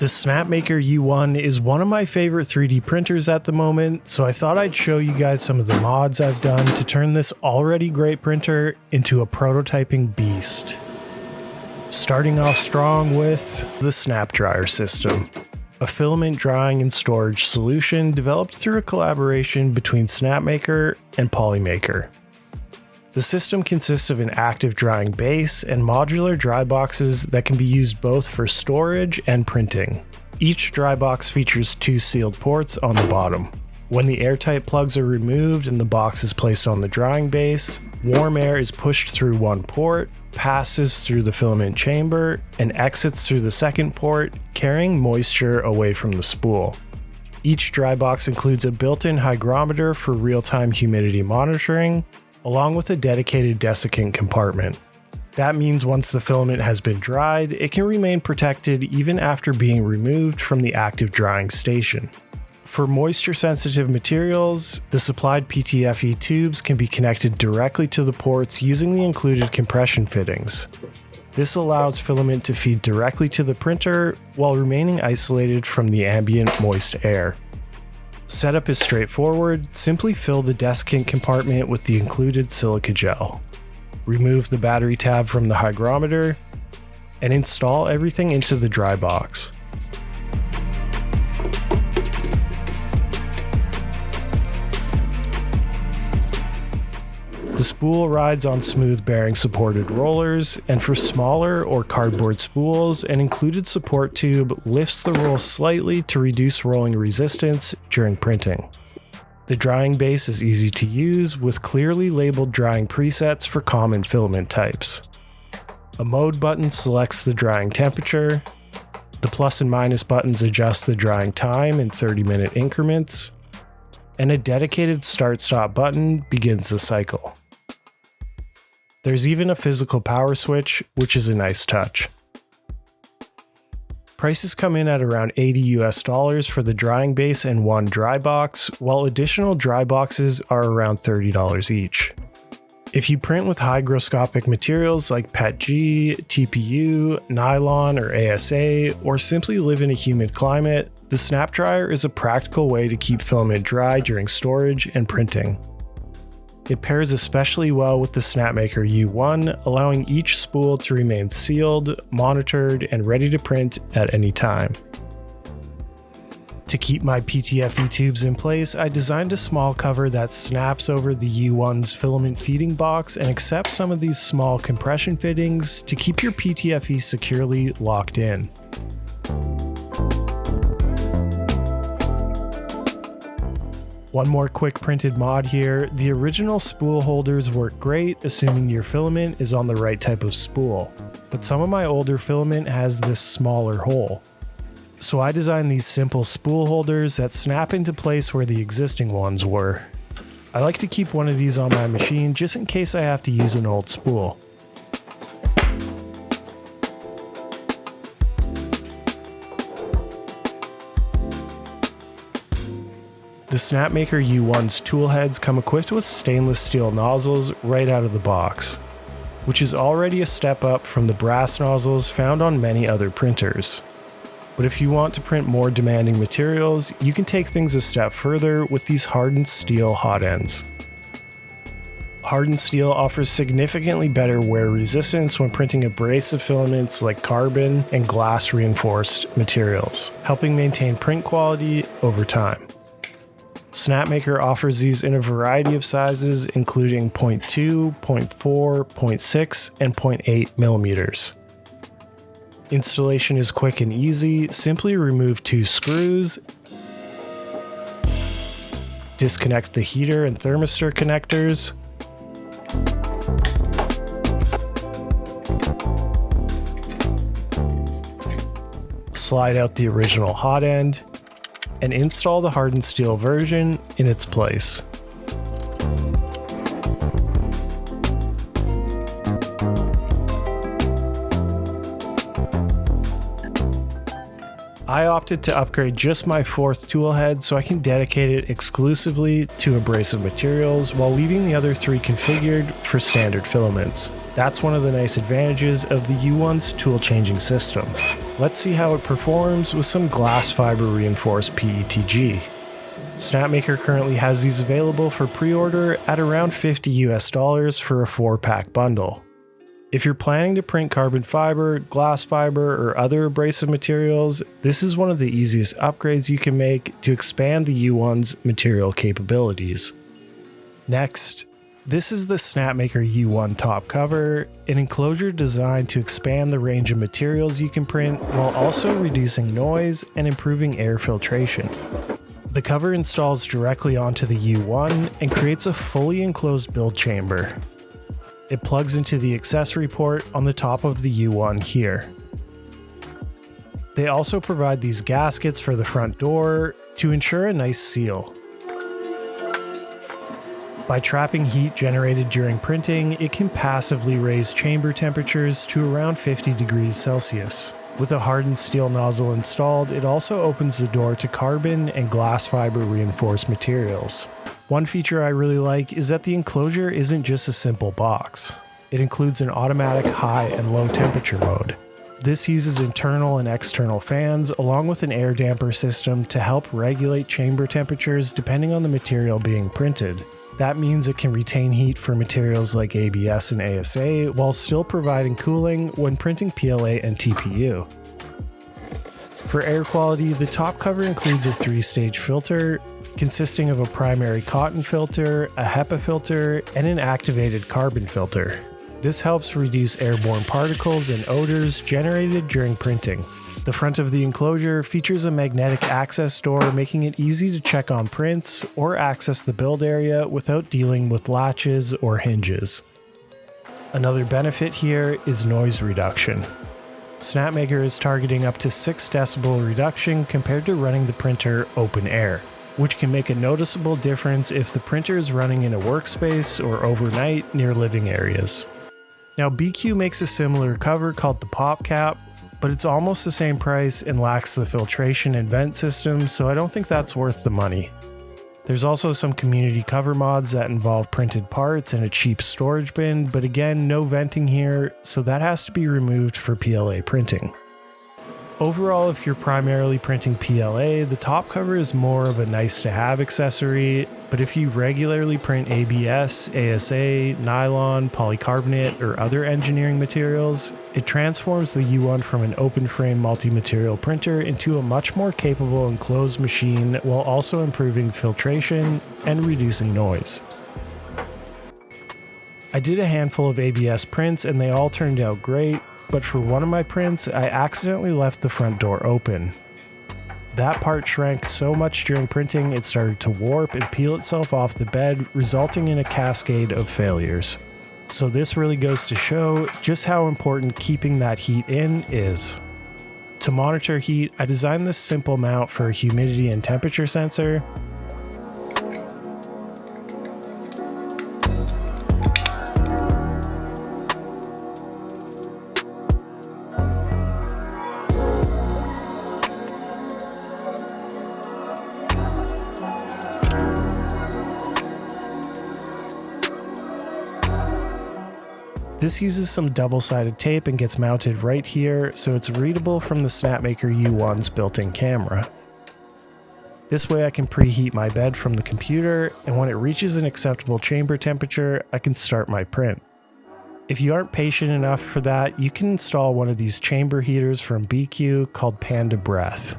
The Snapmaker U1 is one of my favorite 3D printers at the moment, so I thought I'd show you guys some of the mods I've done to turn this already great printer into a prototyping beast. Starting off strong with the SnapDryer system, a filament drying and storage solution developed through a collaboration between Snapmaker and Polymaker. The system consists of an active drying base and modular dry boxes that can be used both for storage and printing. Each dry box features 2 sealed ports on the bottom. When the airtight plugs are removed and the box is placed on the drying base, warm air is pushed through one port, passes through the filament chamber, and exits through the second port, carrying moisture away from the spool. Each dry box includes a built-in hygrometer for real-time humidity monitoring, along with a dedicated desiccant compartment. That means once the filament has been dried, it can remain protected even after being removed from the active drying station. For moisture-sensitive materials, the supplied PTFE tubes can be connected directly to the ports using the included compression fittings. This allows filament to feed directly to the printer while remaining isolated from the ambient moist air. Setup is straightforward. Simply fill the desiccant compartment with the included silica gel. Remove the battery tab from the hygrometer and install everything into the dry box. The spool rides on smooth bearing supported rollers, and for smaller or cardboard spools, an included support tube lifts the roll slightly to reduce rolling resistance during printing. The drying base is easy to use with clearly labeled drying presets for common filament types. A mode button selects the drying temperature. The plus and minus buttons adjust the drying time in 30-minute increments, and a dedicated start-stop button begins the cycle. There's even a physical power switch, which is a nice touch. Prices come in at around $80 for the drying base and one dry box, while additional dry boxes are around $30 each. If you print with hygroscopic materials like PETG, TPU, Nylon, or ASA, or simply live in a humid climate, the SnapDryer is a practical way to keep filament dry during storage and printing. It pairs especially well with the Snapmaker U1, allowing each spool to remain sealed, monitored, and ready to print at any time. To keep my PTFE tubes in place, I designed a small cover that snaps over the U1's filament feeding box and accepts some of these small compression fittings to keep your PTFE securely locked in. One more quick printed mod here. The original spool holders work great, assuming your filament is on the right type of spool, but some of my older filament has this smaller hole. So I designed these simple spool holders that snap into place where the existing ones were. I like to keep one of these on my machine just in case I have to use an old spool. The Snapmaker U1's tool heads come equipped with stainless steel nozzles right out of the box, which is already a step up from the brass nozzles found on many other printers. But if you want to print more demanding materials, you can take things a step further with these hardened steel hotends. Hardened steel offers significantly better wear resistance when printing abrasive filaments like carbon and glass reinforced materials, helping maintain print quality over time. Snapmaker offers these in a variety of sizes, including 0.2, 0.4, 0.6, and 0.8 millimeters. Installation is quick and easy. Simply remove 2 screws, disconnect the heater and thermistor connectors, slide out the original hot end, and install the hardened steel version in its place. I opted to upgrade just my 4th tool head so I can dedicate it exclusively to abrasive materials while leaving the other 3 configured for standard filaments. That's one of the nice advantages of the U1's tool changing system. Let's see how it performs with some glass fiber reinforced PETG. Snapmaker currently has these available for pre-order at around $50 US for a 4-pack bundle. If you're planning to print carbon fiber, glass fiber, or other abrasive materials, this is one of the easiest upgrades you can make to expand the U1's material capabilities. Next, this is the Snapmaker U1 top cover, an enclosure designed to expand the range of materials you can print while also reducing noise and improving air filtration. The cover installs directly onto the U1 and creates a fully enclosed build chamber. It plugs into the accessory port on the top of the U1 here. They also provide these gaskets for the front door to ensure a nice seal. By trapping heat generated during printing, it can passively raise chamber temperatures to around 50 degrees Celsius. With a hardened steel nozzle installed, it also opens the door to carbon and glass fiber reinforced materials. One feature I really like is that the enclosure isn't just a simple box. It includes an automatic high and low temperature mode. This uses internal and external fans along with an air damper system to help regulate chamber temperatures depending on the material being printed. That means it can retain heat for materials like ABS and ASA while still providing cooling when printing PLA and TPU. For air quality, the top cover includes a 3-stage filter consisting of a primary cotton filter, a HEPA filter, and an activated carbon filter. This helps reduce airborne particles and odors generated during printing. The front of the enclosure features a magnetic access door, making it easy to check on prints or access the build area without dealing with latches or hinges. Another benefit here is noise reduction. Snapmaker is targeting up to 6 decibel reduction compared to running the printer open air, which can make a noticeable difference if the printer is running in a workspace or overnight near living areas. Now, BIQU makes a similar cover called the Pop Cap, but it's almost the same price and lacks the filtration and vent system, so I don't think that's worth the money. There's also some community cover mods that involve printed parts and a cheap storage bin, but again, no venting here, so that has to be removed for PLA printing. Overall, if you're primarily printing PLA, the top cover is more of a nice-to-have accessory, but if you regularly print ABS, ASA, nylon, polycarbonate, or other engineering materials, it transforms the U1 from an open-frame multi-material printer into a much more capable enclosed machine while also improving filtration and reducing noise. I did a handful of ABS prints and they all turned out great, but for one of my prints, I accidentally left the front door open. That part shrank so much during printing it started to warp and peel itself off the bed, resulting in a cascade of failures. So this really goes to show just how important keeping that heat in is. To monitor heat, I designed this simple mount for a humidity and temperature sensor. This uses some double-sided tape and gets mounted right here, so it's readable from the Snapmaker U1's built-in camera. This way I can preheat my bed from the computer, and when it reaches an acceptable chamber temperature, I can start my print. If you aren't patient enough for that, you can install one of these chamber heaters from BIQU called Panda Breath.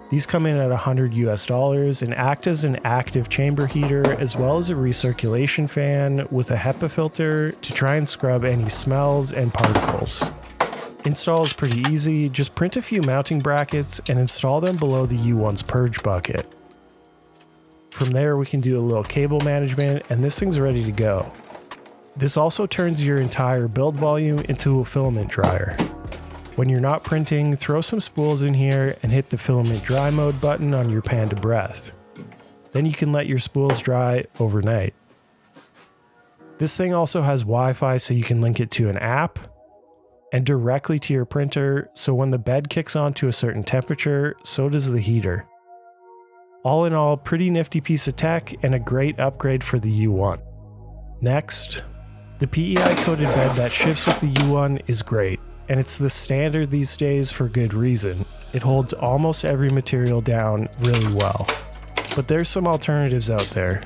These come in at $100 US and act as an active chamber heater as well as a recirculation fan with a HEPA filter to try and scrub any smells and particles. Install is pretty easy, just print a few mounting brackets and install them below the U1's purge bucket. From there we can do a little cable management and this thing's ready to go. This also turns your entire build volume into a filament dryer. When you're not printing, throw some spools in here and hit the filament dry mode button on your Panda Breath. Then you can let your spools dry overnight. This thing also has Wi-Fi so you can link it to an app and directly to your printer, so when the bed kicks on to a certain temperature, so does the heater. All in all, pretty nifty piece of tech and a great upgrade for the U1. Next, the PEI coated bed that ships with the U1 is great. and it's the standard these days for good reason. It holds almost every material down really well. But there's some alternatives out there.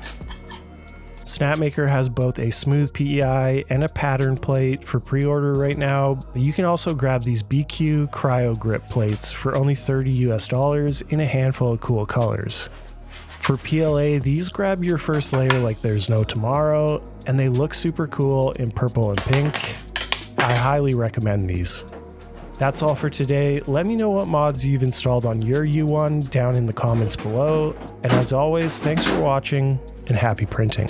Snapmaker has both a smooth PEI and a pattern plate for pre-order right now, but you can also grab these BIQU CryoGrip plates for only $30 in a handful of cool colors. For PLA, these grab your first layer like there's no tomorrow, and they look super cool in purple and pink. I highly recommend these. That's all for today. Let me know what mods you've installed on your U1 down in the comments below, and as always, thanks for watching and happy printing.